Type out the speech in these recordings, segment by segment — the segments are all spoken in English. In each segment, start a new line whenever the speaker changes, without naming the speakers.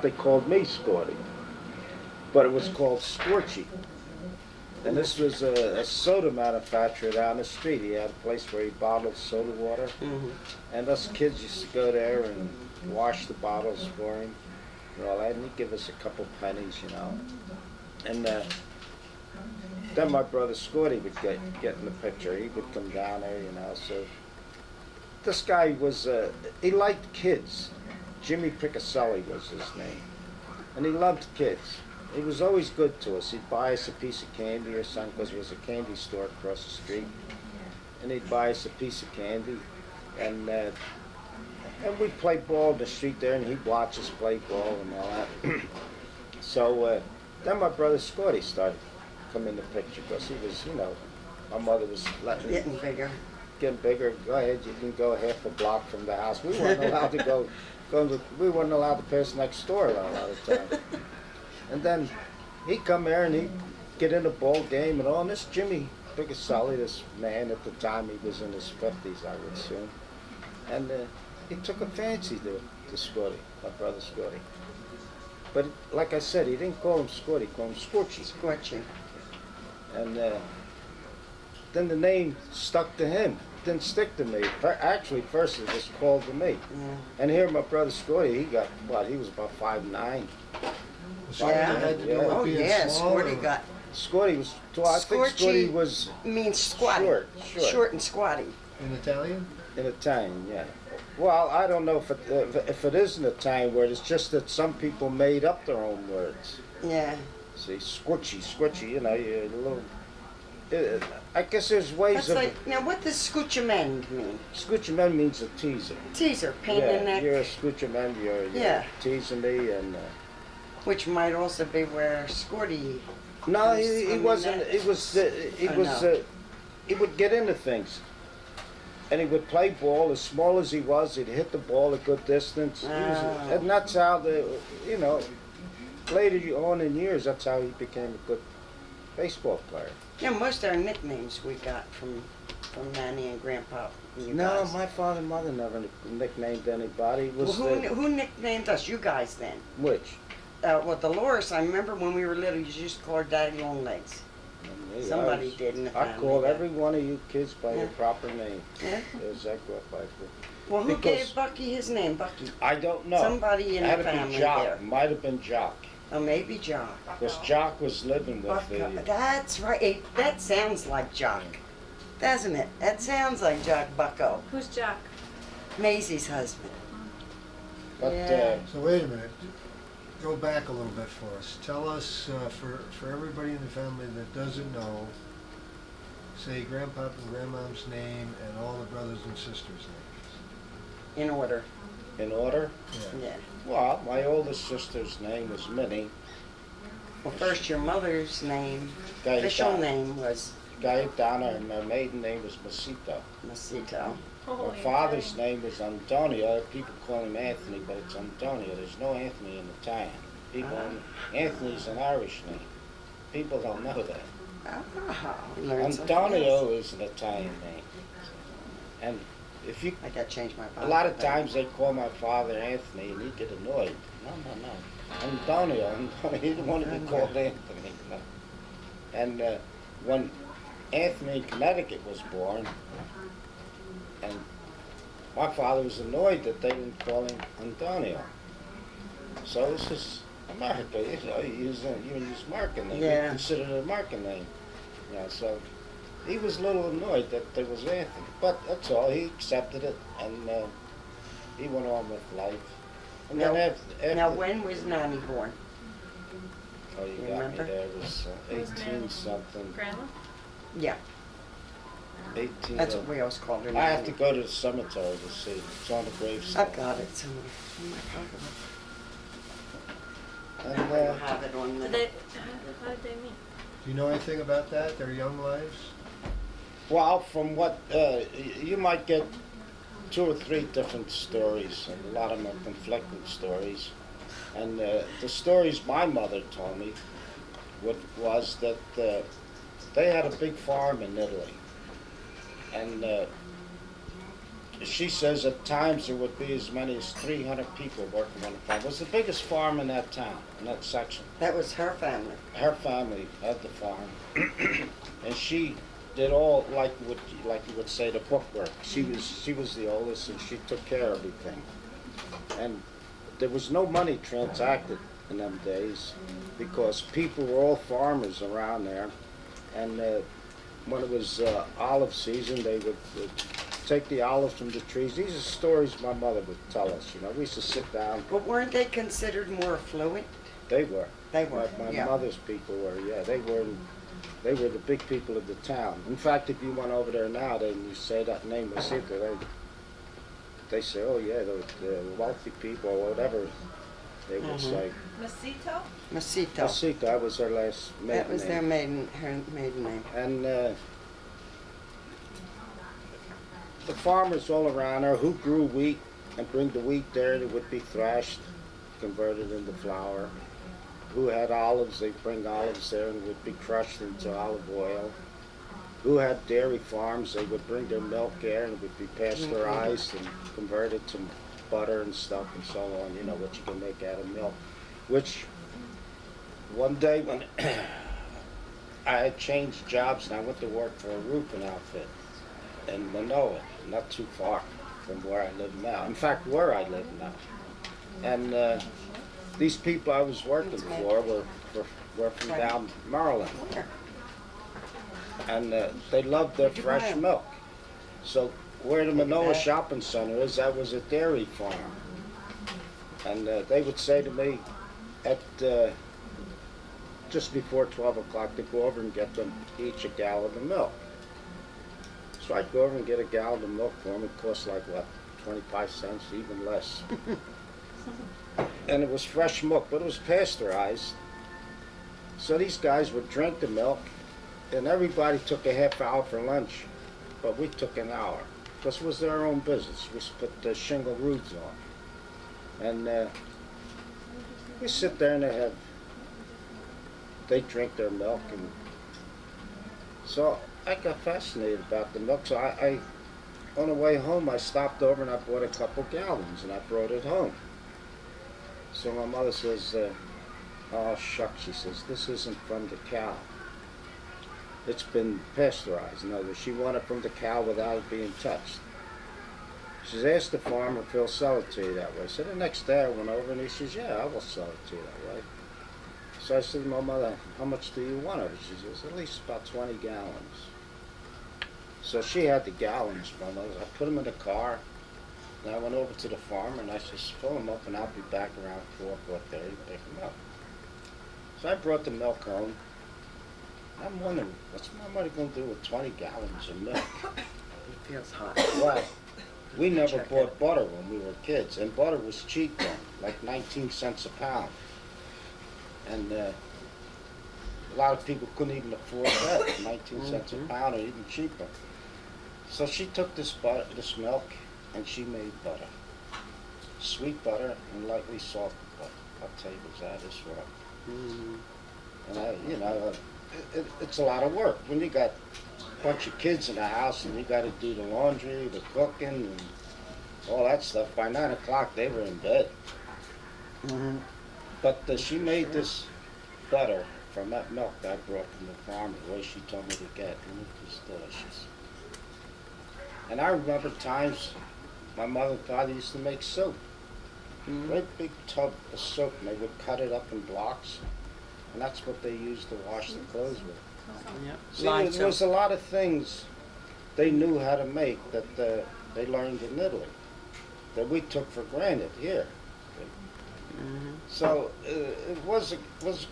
they called me Scotty, but it was called Scorchy. And this was a soda manufacturer down the street. He had a place where he bottled soda water. And us kids used to go there and wash the bottles for him and all that. And he'd give us a couple pennies, you know. And then my brother Scotty would get in the picture. He would come down there, you know. So this guy was, he liked kids. Jimmy Piccaselli was his name. And he loved kids. He was always good to us. He'd buy us a piece of candy or something, because there was a candy store across the street. And he'd buy us a piece of candy. And we'd play ball in the street there, and he'd watch us play ball and all that. So then my brother Scotty started coming in the picture, because he was, you know, my mother was letting him
Getting bigger.
getting bigger. Go ahead, you can go half a block from the house. We weren't allowed to we weren't allowed to pass next door a lot of the time. And then he'd come here and he'd get in a ball game and all. And this Jimmy Piccaselli, this man at the time, he was in his 50s, I would assume. And he took a fancy to Scotty, my brother Scotty. But like I said, he didn't call him Scotty, he called him Scorchy.
Scorchy.
And then the name stuck to him. It didn't stick to me. Actually, first it was called to me.
Yeah.
And here my brother Scotty, he got, what, he was about 5'9".
Yeah.
Had to do with
Oh
being
yeah,
small,
Scorty
or-
got,
Scotty was, I think
Scorchy
Scotty was
means squatty.
Short.
And squatty.
In Italian?
in Italian, yeah. Well, I don't know if it is in Italian word. It's just that some people made up their own words.
Yeah.
See, squitchy, you know, you're a little... I guess there's ways
That's
of...
like, now what does scoochament mean?
Scoochman means a teaser.
Teaser, pain in the
Yeah,
neck.
you're a scoochman, you're
Yeah.
teasing me, and...
Which might also be where Scorty.
No,
Who's
he
on
wasn't.
that?
He would get into things, and he would play ball. As small as he was, he'd hit the ball a good distance.
Oh.
And that's how later on in years, that's how he became a good baseball player.
Yeah, most of our nicknames we got from Nanny and Grandpa. And you
No,
guys.
my father and mother never nicknamed anybody. It was
Well, who nicknamed us? You guys then?
which?
Well, Dolores, I remember when we were little, you used to call her Daddy Longlegs.
Me,
Somebody did in the
I
family.
called
that.
every one of you kids by your
Yeah.
proper name.
Yeah?
As I grew up, I did.
Well, who
Because-
gave Bucky his name? Bucky.
I don't know.
Somebody in
Had
the
to be
family
Jock.
there.
Might have been Jock.
Oh, maybe Jock.
Because Jock was living with
Bucko.
the...
That's right. That sounds like Jock, doesn't it? That sounds like Jock Bucko,
Who's Jack?
Maisie's husband.
But
Yeah.
So wait a minute. Go back a little bit for us. Tell us, for everybody in the family that doesn't know, say Grandpa and Grandmom's name and all the brothers and sisters' names.
In order.
in order,
Yeah.
Yeah.
well, my oldest sister's name was Minnie.
Well, first your mother's name,
Gayetana.
official name was
Gayetana, and my maiden name was Masito.
Masito.
My father's name was Antonio. People call him Anthony, but it's Antonio. There's no Anthony in Italian. Anthony's an Irish name. People don't know that.
Oh, learned something
Antonio
else.
is an Italian name. And if you,
I got to change my
a lot of times they call my father Anthony, and he'd get annoyed. No. Antonio. He didn't want to be called Anthony. No. And when Anthony in Connecticut was born, and my father was annoyed that they didn't call him Antonio. So this is America, you use marking name.
Yeah.
They considered it a marking name. Yeah, so he was a little annoyed that there was Anthony. But that's all, he accepted it, and he went on with life. And
Now-
then after
Now, when was Nanny born?
oh, you
you
got
remember?
me there, it was 18 something,
Grandma?
Yeah,
18.
that's what we always called her.
I have
Nanny.
to go to the cemetery to see. It's on the gravestone.
I've got it somewhere. Oh my
And
God. I have it on
Did
the.
they, how did they meet?
Do you know anything about that, their young lives?
well, from what you might get 2 or 3 different stories, and a lot of them are conflicting stories. And the stories my mother told me was that they had a big farm in Italy, and she says at times there would be as many as 300 people working on the farm. It was the biggest farm in that town, in that section.
That was her family.
Her family had the farm, and she did all like you would say the bookwork. She was the oldest, and she took care of everything. And there was no money transacted in them days because people were all farmers around there, and when it was olive season, they would take the olives from the trees. These are stories my mother would tell us. You know, we used to sit down.
But weren't they considered more affluent?
They were.
They were,
My
yeah.
mother's people were. Yeah, they were. They were the big people of the town. In fact, if you went over there now, then you say that name, Masita, they say, oh yeah, the wealthy people or whatever they would say.
Masito?
Masito.
Masita, that was her last maiden
That was their
name.
her maiden name.
And the farmers all around her who grew wheat and bring the wheat there, it would be thrashed, converted into flour. Who had olives, they bring olives there and it would be crushed into olive oil. Who had dairy farms, they would bring their milk there and it would be pasteurized and converted to butter and stuff and so on, you know, what you can make out of milk. Which, one day when I had changed jobs and I went to work for a roofing outfit in Manoa, not too far from where I live now. In fact, where I live now. And these people I was working for were from down Maryland. And they loved their fresh milk. So where the Manoa Shopping Center is, that was a dairy farm. And they would say to me at just before 12 o'clock to go over and get them each a gallon of milk. So I'd go over and get a gallon of milk for them. It cost like, what, 25 cents, even less. And it was fresh milk, but it was pasteurized. So these guys would drink the milk, and everybody took a half hour for lunch, but we took an hour, because it was their own business. We put the shingle roofs on. And we sit there and they drink their milk, and so I got fascinated about the milk. So I on the way home, I stopped over and I bought a couple gallons, and I brought it home. So my mother says, oh shucks, she says, this isn't from the cow. It's been pasteurized. In other words, she wanted it from the cow without it being touched. She says, ask the farmer if he'll sell it to you that way. So the next day I went over and he says, yeah, I will sell it to you that way. So I said to my mother, how much do you want of it? She says, at least about 20 gallons. So she had the gallons from those. I put them in the car. And I went over to the farmer and I said, fill them up and I'll be back around 4:30 to pick them up. So I brought the milk home. I'm wondering, what's my mother going to do with 20 gallons of milk?
It feels hot.
Well, we never bought butter when we were kids, and butter was cheap then, like 19 cents a pound. And a lot of people couldn't even afford that, 19 cents a pound or even cheaper. So she took this milk, and she made butter. Sweet butter and lightly salted butter. I'll tell you exactly this right. And it's a lot of work. When you got a bunch of kids in the house and you got to do the laundry, the cooking, and all that stuff, by 9 o'clock they were in bed. But she made this butter from that milk that I brought from the farm, the way she told me to get, and it was delicious. And I remember times my mother and father used to make soap. Great big tub of soap, and they would cut it up in blocks, and that's what they used to wash the clothes with.
Yep.
See, there was a lot of things they knew how to make that they learned in Italy that we took for granted here. So it was a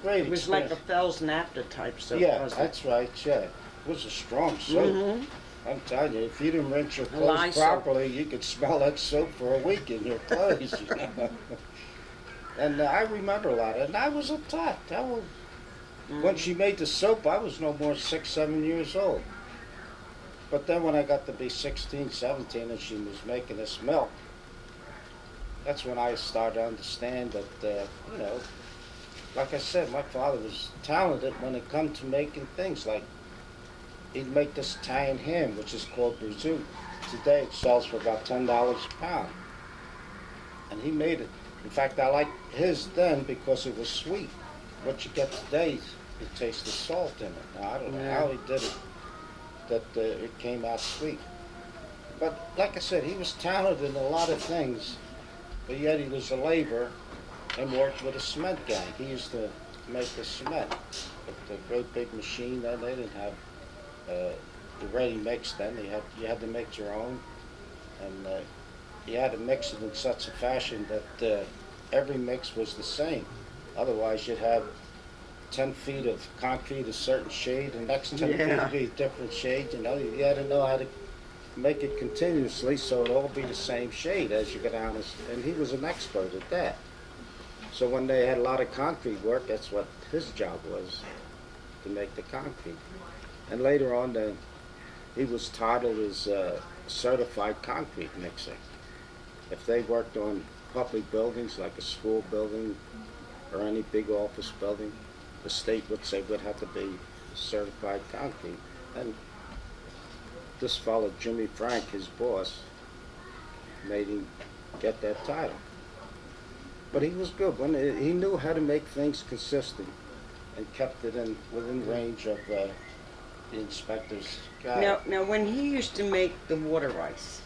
great
It was like
experience.
a Fells Napta type soap,
Yeah,
wasn't
that's right, yeah. It was a strong soap. I'm telling you, if you didn't rinse your clothes
Lysol.
properly, you could smell that soap for a week in your clothes. You know? And I remember a lot of it, and I was a tot. When she made the soap, I was no more 6, 7 years old. But then when I got to be 16, 17, and she was making this milk, that's when I started to understand that, like I said, my father was talented when it come to making things like he'd make this Italian ham, which is called brisou. today it sells for about $10 a pound. And he made it. In fact, I liked his then because it was sweet. What you get today, you taste the salt in it. Now, I don't know how he did it, that it came out sweet. But like I said, he was talented in a lot of things, but yet he was a laborer and worked with a cement gang. He used to make the cement with the great big machine. Then they didn't have the ready mix then. You had to make your own, and you had to mix it in such a fashion that every mix was the same. Otherwise, you'd have 10 feet of concrete a certain shade, and next 10 feet would be a different shade. You know, you had to know how to make it continuously so it'd all be the same shade as you go down. And he was an expert at that. So when they had a lot of concrete work, that's what his job was, to make the concrete. And later on, he was titled as certified concrete mixer. If they worked on public buildings like a school building or any big office building, the state would say would have to be certified concrete. And this fellow, Jimmy Frank, his boss, made him get that title. But he was good. He knew how to make things consistent and kept it within range of the inspector's guide.
Now, when he used to make the water ice,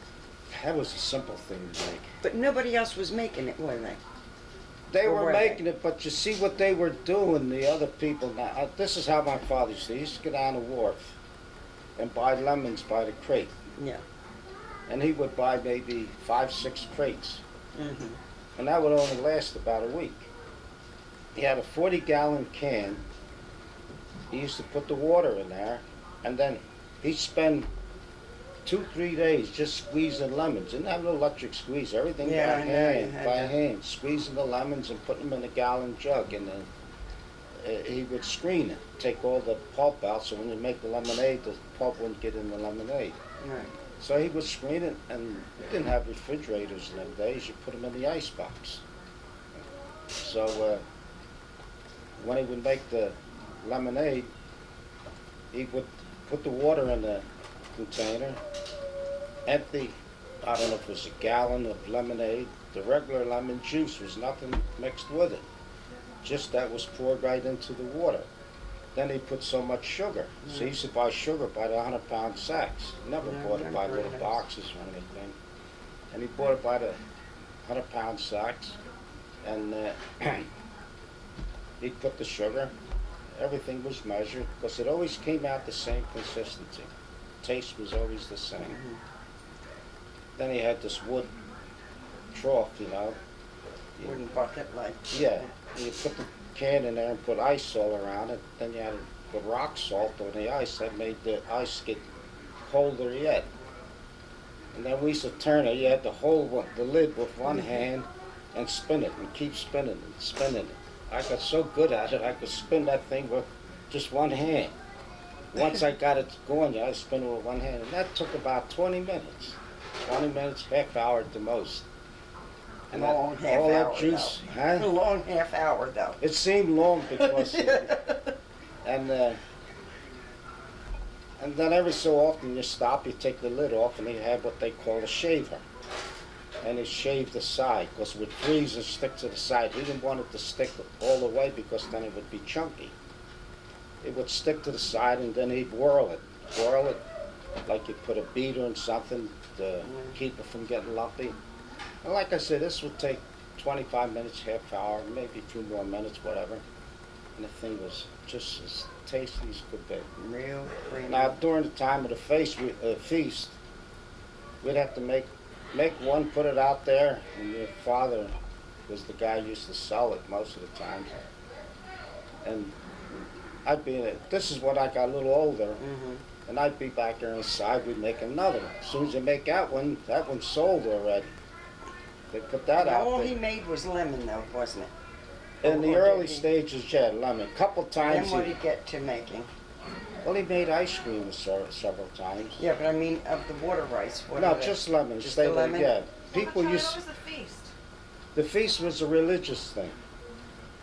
That was a simple thing to make.
but nobody else was making it, were they?
They
Or
were
were they?
making it, but you see what they were doing, the other people now. This is how my father used to. He used to go down the wharf and buy lemons by the crate.
Yeah.
And he would buy maybe 5, 6 crates.
Mm-hmm.
And that would only last about a week. He had a 40-gallon can. He used to put the water in there, and then he'd spend 2-3 days just squeezing lemons. Didn't have no electric squeeze. Everything
Yeah, I
by
know,
hand,
you had
by
to.
hand, squeezing the lemons and putting them in a gallon jug, and then he would screen it, take all the pulp out, so when you make the lemonade, the pulp wouldn't get in the lemonade.
Right.
So he would screen it, and we didn't have refrigerators in those days. You put them in the ice box. So when he would make the lemonade, he would put the water in the container, empty, I don't know if it was a gallon of lemonade. The regular lemon juice was nothing mixed with it. Just that was poured right into the water. Then he put so much sugar. So he used to buy sugar by the 100-pound sacks. He never
Yeah, I
bought it by
remember
little
that.
boxes or anything. And he bought it by the 100-pound sacks. And he put the sugar. Everything was measured because it always came out the same consistency. Taste was always the same.
Mhm.
Then he had this wood trough, you know.
Wooden bucket like.
Yeah, you put the can in there and put ice all around it. Then you had to put rock salt on the ice. That made the ice get colder yet. And then we used to turn it. You had to hold the lid with one hand and spin it and keep spinning and spinning it. I got so good at it, I could spin that thing with just one hand. Once I got it going, I spin it with one hand. And that took about 20 minutes. 20 minutes, half hour at the most. And that-
Long half
all
hour,
that juice,
though.
huh?
A long half hour, though.
It seemed long because, and then every so often you stop, you take the lid off, and he had what they call a shaver. And he shaved the side because it would freeze and stick to the side. He didn't want it to stick all the way because then it would be chunky. It would stick to the side, and then he'd whirl it like you put a beater in something to keep it from getting lumpy. And like I said, this would take 25 minutes, half hour, maybe a few more minutes, whatever. And the thing was just as tasty as could be.
Real creamy.
Now, during the time of the feast, we'd have to make one, put it out there, and your father was the guy who used to sell it most of the time. And I'd be in it. This is when I got a little older,
Mhm.
and I'd be back there inside, we'd make another one. As soon as you make that one's sold already. They put that out
All
there.
he made was lemon, though, wasn't it?
In the
Or
early
did he-
stages, yeah, lemon. Couple
Then
times,
what did he get to making?
he made ice cream several times.
Yeah, but I mean, of the water ice, what
No,
are they?
just lemon.
Just
They
the
were-
lemon?
Yeah,
What
people
time
used.
was the feast?
The feast was a religious thing.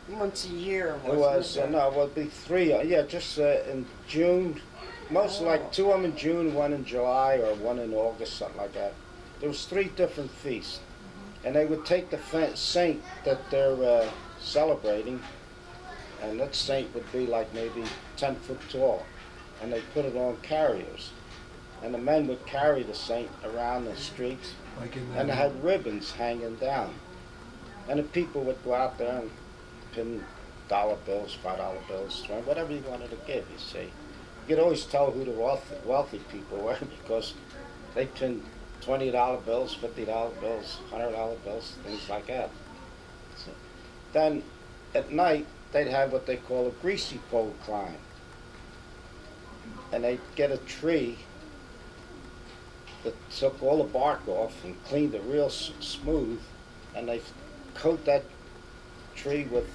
Once a year,
It
wasn't
was
it?
no, it would be 3. Yeah, just in June, most
Oh.
like 2 of them in June, 1 in July, or 1 in August, something like that. There was 3 different feasts. And they would take the saint that they're celebrating, and that saint would be like maybe 10 foot tall. And they put it on carriers. And the men would carry the saint around the streets,
Like in
and they
the,
had ribbons hanging down. And the people would go out there and pin dollar bills, $5 bills, whatever you wanted to give, you see. You could always tell who the wealthy people were because they pinned $20 bills, $50 bills, $100 bills, things like that. So, then at night, they'd have what they call a greasy pole climb. And they'd get a tree that took all the bark off and cleaned it real smooth, and they coat that tree with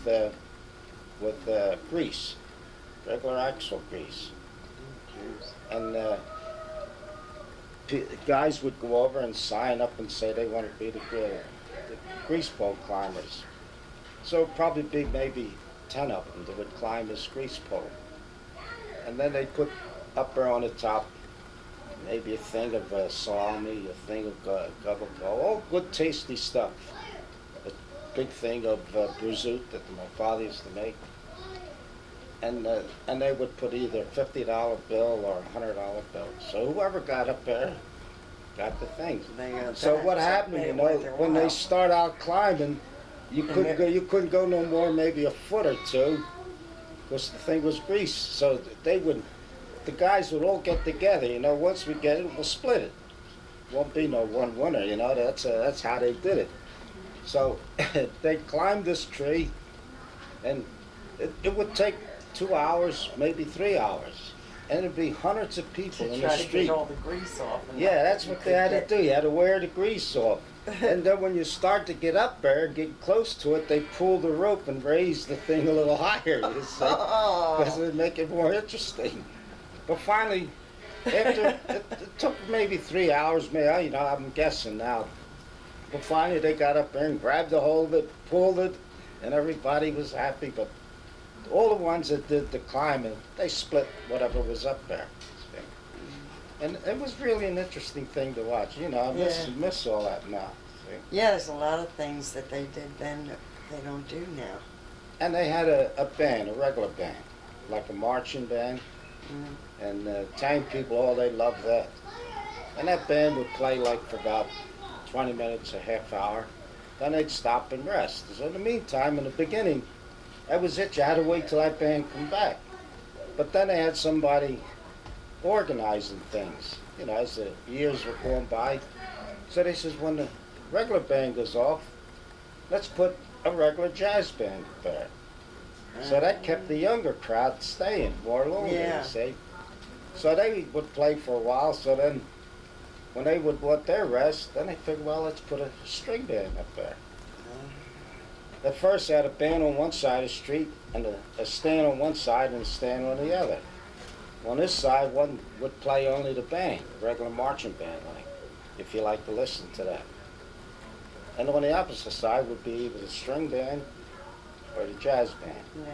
grease, regular axle grease. And guys would go over and sign up and say they want to be the grease pole climbers. So it'd probably be maybe 10 of them that would climb this grease pole. And then they'd put up there on the top maybe a thing of salami, a thing of gabagool, all good tasty stuff. A big thing of bruschetta that my father used to make. And they would put either a $50 bill or a $100 bill. So whoever got up there got the things. So what happened, you know, when they start out climbing, you couldn't go no more, maybe a foot or two, because the thing was grease. So the guys would all get together, you know. Once we get it, we'll split it. Won't be no one winner, you know. That's how they did it. So they climbed this tree, and it would take 2 hours, maybe 3 hours, and it'd be hundreds of people in the
Try to
street.
get all the grease off. and
Yeah,
that
that's
you
what they
could
had
get.
to do. You had to wear the grease off. And then when you start to get up there, get close to it, they pull the rope and raise the thing a little higher, you see, because
Oh.
it'd make it more interesting. But finally, after it took maybe 3 hours, maybe, you know, I'm guessing now. But finally, they got up there and grabbed a hold of it, pulled it, and everybody was happy. But all the ones that did the climbing, they split whatever was up there. And it was really an interesting thing to watch. You know, I miss all that now. See?
Yeah, there's a lot of things that they did then that they don't do now.
And they had a band, a regular band, like a marching band.
Mm.
And Italian people, oh, they loved that. And that band would play like for about 20 minutes, a half hour. Then they'd stop and rest. So in the meantime, in the beginning, that was it. You had to wait till that band come back. But then they had somebody organizing things, you know, as the years were going by. So they says, when the regular band goes off, let's put a regular jazz band there. So that kept the younger crowd staying more longer,
Yeah.
you see. So they would play for a while, so then when they would want their rest, then they figured, well, let's put a string band up there. At first they had a band on one side of the street and a stand on one side and a stand on the other. On this side, one would play only the band, the regular marching band, like, if you like to listen to that. And on the opposite side would be either the string band or the jazz band.
Yeah.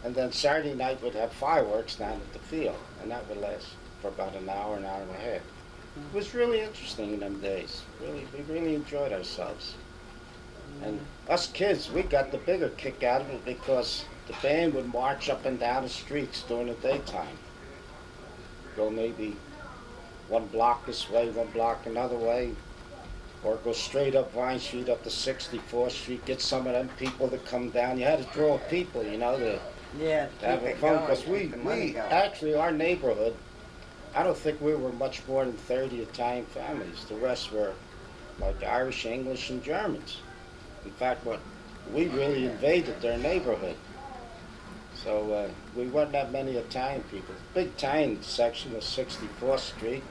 And then Saturday night would have fireworks down at the field, and that would last for about an hour and a half. It was really interesting in them days. We really enjoyed ourselves. And us kids, we got the bigger kick out of it because the band would march up and down the streets during the daytime. Go maybe one block this way, one block another way, or go straight up Vine Street up to 64th Street, get some of them people to come down. You had to draw people, you know, to
Yeah,
have
keep it
fun.
going,
Because
keep the money
we
going.
actually, our neighborhood, I don't think we were much more than 30 Italian families. The rest were like Irish, English, and Germans. In fact, we really invaded their neighborhood. So we weren't that many Italian people. The big Italian section was 64th Street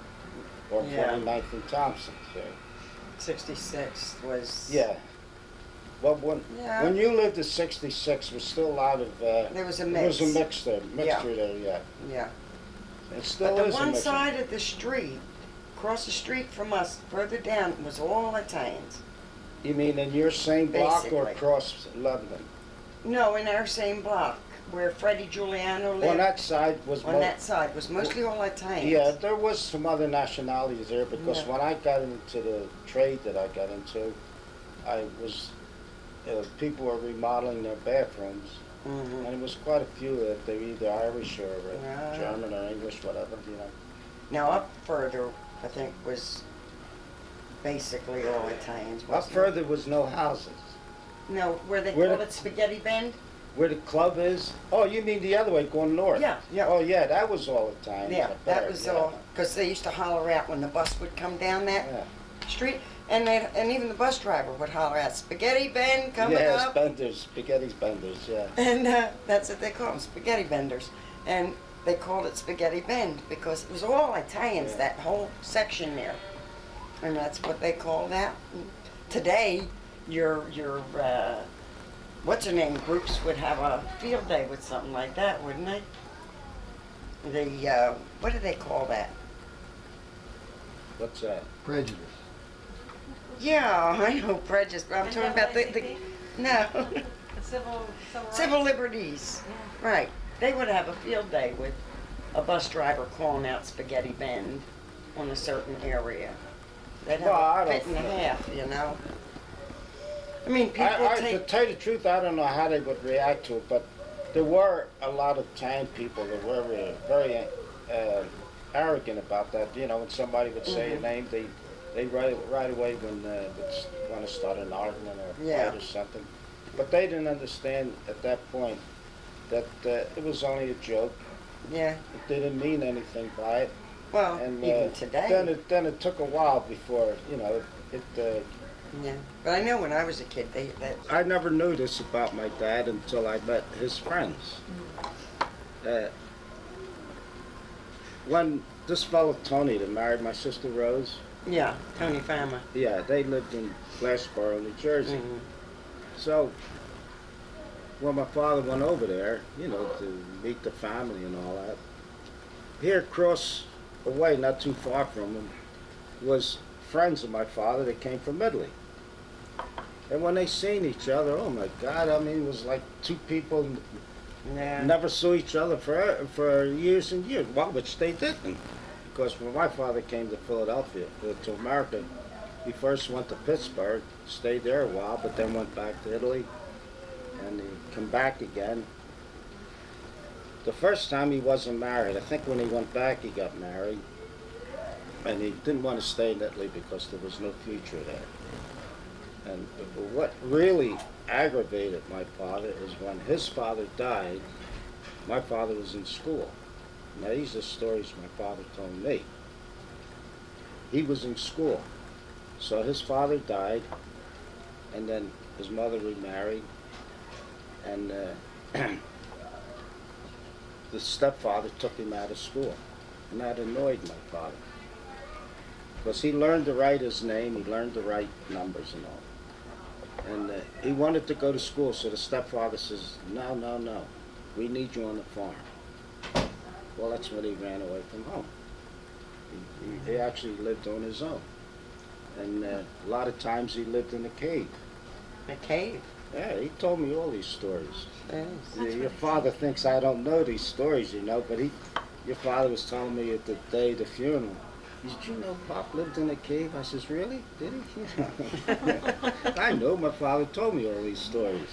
or
Yeah.
49th and Thompson. So,
66 was.
yeah. Well, when
Yeah.
you lived at 66, there was still a lot of.
There was a
There was a
mix.
mixture there, yeah.
Yeah.
It still
But the
is a
one
mixture.
side of the street, across the street from us, further down, was all Italians.
You mean in your same block or
Basically.
across London?
No, in our same block. where Freddie Giuliano lived?
On that side was
On that side was mostly all Italians.
yeah, there was some other nationalities there because
Yeah.
when I got into the trade that I got into, I was people were remodeling their bathrooms,
Mhm.
and it was quite a few that they were either Irish or
Ah.
German or English, whatever, you know.
Now up further, I think was basically all Italians.
Up
wasn't it?
further was no houses.
No, where they
Where
call
the-
it Spaghetti Bend.
Where the club is? Oh, you mean the other way, going north?
Yeah, yeah.
Oh, yeah, that was all Italian.
Yeah,
up
that
there,
was
yeah.
all because they used to holler out when the bus would come down that
Yeah.
street, and even the bus driver would holler out, "Spaghetti Bend coming
Yes,
up,"
benders, spaghetti's benders, yeah.
and that's what they call them, Spaghetti Benders, and they called it Spaghetti Bend because it was all Italians,
Yeah.
that whole section there, and that's what they call that. Today, your what's her name groups would have a field day with something like that, wouldn't they? The what do they call that?
What's that?
Prejudice.
Yeah, I know prejudice, but I'm talking about the no civil liberties. Right. They would have a field day with a bus driver calling out Spaghetti Bend on a certain area. They'd have
Well, I
a
don't
fit and a
know.
half, you know. I mean, people
To
take.
tell you the truth, I don't know how they would react to it, but there were a lot of Italian people that were very arrogant about that. You know, when somebody would say a
Mhm.
name, they right away when would want to start an argument or a
Yeah.
fight or something. But they didn't understand at that point that it was only a joke.
Yeah.
They didn't mean anything by it.
Well,
And
even today.
then it took a while before it.
Yeah. But I know when I was a kid,
I never knew this about my dad until I met his friends. When this fellow Tony that married my sister Rose,
yeah, Tony Fama.
yeah, they lived in Glassboro, New Jersey.
Mhm.
So when my father went over there, you know, to meet the family and all that, here across the way, not too far from him, was friends of my father that came from Italy. And when they seen each other, oh my God, I mean, it was like two people
Yeah.
never saw each other for years and years. Well, which they didn't, because when my father came to Philadelphia, to America, he first went to Pittsburgh, stayed there a while, but then went back to Italy, and he come back again. The first time he wasn't married. I think when he went back, he got married, and he didn't want to stay in Italy because there was no future there. And what really aggravated my father is when his father died, my father was in school. Now these are stories my father told me. He was in school. So his father died, and then his mother remarried, and the stepfather took him out of school. And that annoyed my father. Because he learned to write his name, he learned to write numbers and all. And he wanted to go to school, so the stepfather says, no, we need you on the farm. Well, that's when he ran away from home. He actually lived on his own. And a lot of times he lived in a cave.
A cave.
Yeah, he told me all these stories.
Yes.
Your father thinks I don't know these stories, you know, but your father was telling me at the day of the funeral, did you know Pop lived in a cave? I says, really? Did he? I know, my father told me all these stories.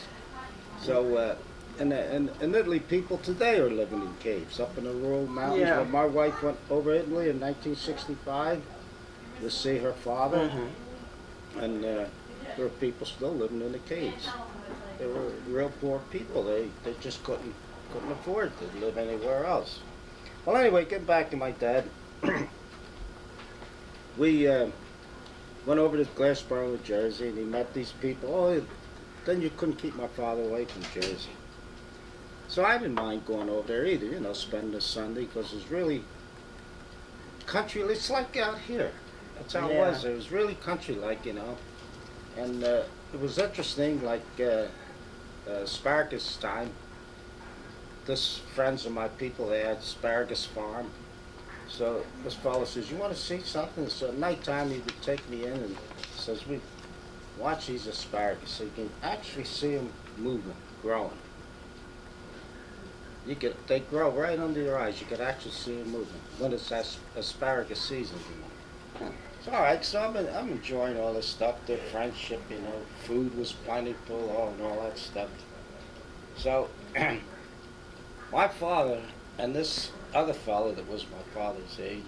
So, in Italy, people today are living in caves up in the rural mountains.
Yeah.
When my wife went over Italy in 1965 to see her father,
Mhm.
and there were people still living in the caves. They were real poor people. They just couldn't afford to live anywhere else. Well, anyway, getting back to my dad. We went over to Glassboro, New Jersey, and he met these people. Oh, then you couldn't keep my father away from Jersey. So I didn't mind going over there either, you know, spending a Sunday, because it's really country. It's like out here. That's how it
Yeah.
was. It was really country-like, you know. And it was interesting, like asparagus time. This friends of my people, they had asparagus farm. So this fellow says, you want to see something? So at nighttime he would take me in and says, we watch these asparagus so you can actually see them moving, growing. they grow right under your eyes. You could actually see them moving when it's asparagus season. It's all right. So I'm enjoying all this stuff. The friendship, food was plentiful, and all that stuff. So my father and this other fellow that was my father's age,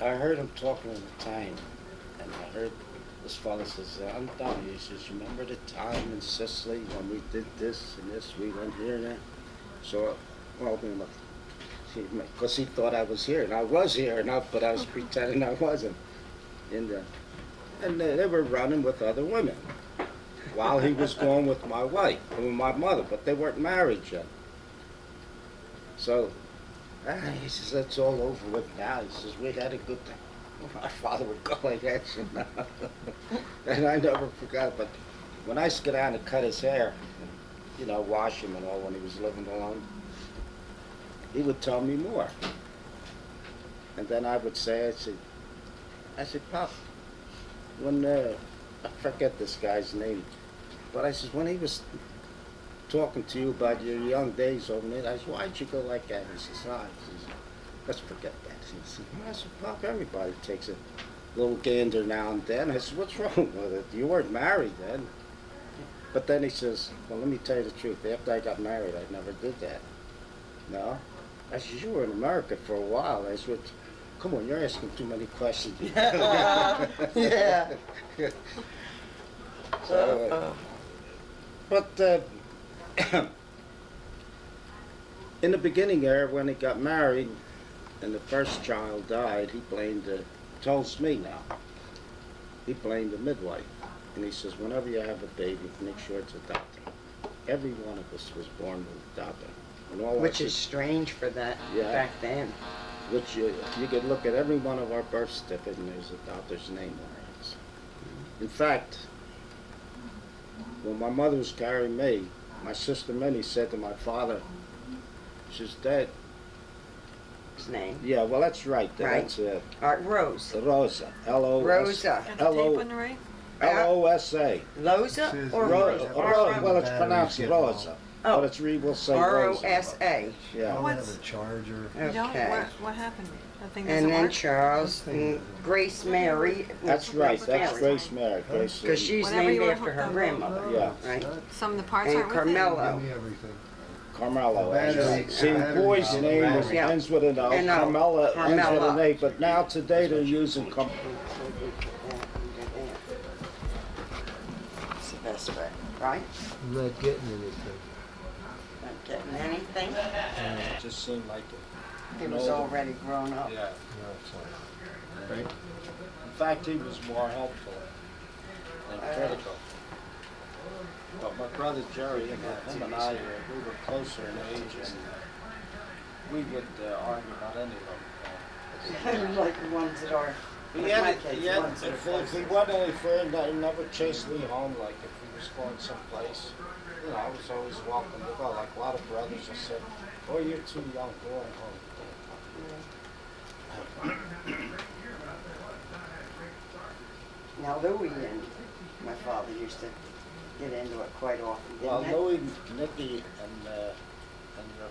I heard him talking in Italian, and I heard this fellow says, Antonio, he says, you remember the time in Sicily when we did this and this, we went here and there? So, well, because he thought I was here, and I was here enough, but I was pretending I wasn't. And they were running with other women while he was going with my wife, and with my mother, but they weren't married yet. So, he says, that's all over with now. He says, we had a good time. My father would go like that, and I never forgot. But when I used to go down and cut his hair, wash him and all when he was living alone, he would tell me more. And then I would say, I said, Pop, when, I forget this guy's name, but I said, when he was talking to you about your young days over there, I said, why'd you go like that? He says, let's forget that. I said, Pop, everybody takes a little gander now and then. I said, what's wrong with it? You weren't married then. But then he says, well, let me tell you the truth. After I got married, I never did that. No? I said, you were in America for a while. I said, come on, you're asking too many questions.
Yeah.
So, but in the beginning there, when he got married, and the first child died, he blamed tells me now, he blamed the midwife. And he says, whenever you have a baby, make sure it's adopted. Every one of us was born with adopted.
Which is strange for that back then.
Which you could look at every one of our birth certificates and there's a doctor's name on it. In fact, when my mother was carrying me, my sister Minnie said to my father, she says, Dad,
His name.
yeah, well, that's right.
Right.
That's
Rosa.
Rosa.
Rosa.
Got the tape on the right?
Losa.
Loza or
Rosa.
Rosa?
Well, it's pronounced Rosa.
Oh.
But we'll say Rosa.
R-O-S-A.
Yeah.
I'll have
What's-
a charger.
You don't?
Okay.
What happened? That thing doesn't
And then
work?
Charles and Grace Mary.
That's right. That's Grace Mary. Grace.
Because she's
Whatever
named
you want
after her
hooked up.
grandmother.
Yeah.
Right.
Some of the parts
And
aren't with it?
Carmelo.
Give me everything.
Carmelo.
Battery-
That's right. See,
battery-
boy's name was,
Yeah.
ends with an O.
And,
Carmela ends with
Carmela.
an A. But now today they're using
It's the best way, right?
I'm not getting anything.
Not getting anything.
It just seemed like it.
He was already grown up.
Yeah.
No, it's all right.
Right. In fact, he was more helpful and critical. But my brother Jerry, him and I, we were closer in age, and we would argue about any of them.
Like the ones that are.
He
like
had,
my kids,
he had,
ones that are
if
close.
he went any further, he never chased me home. Like if he was going someplace, I was always welcome to go. Like a lot of brothers have said, "Oh, you're too young, go on home."
Now Louie and my father used to get into it quite often,
Well,
didn't they?
Louis, Nicky, and your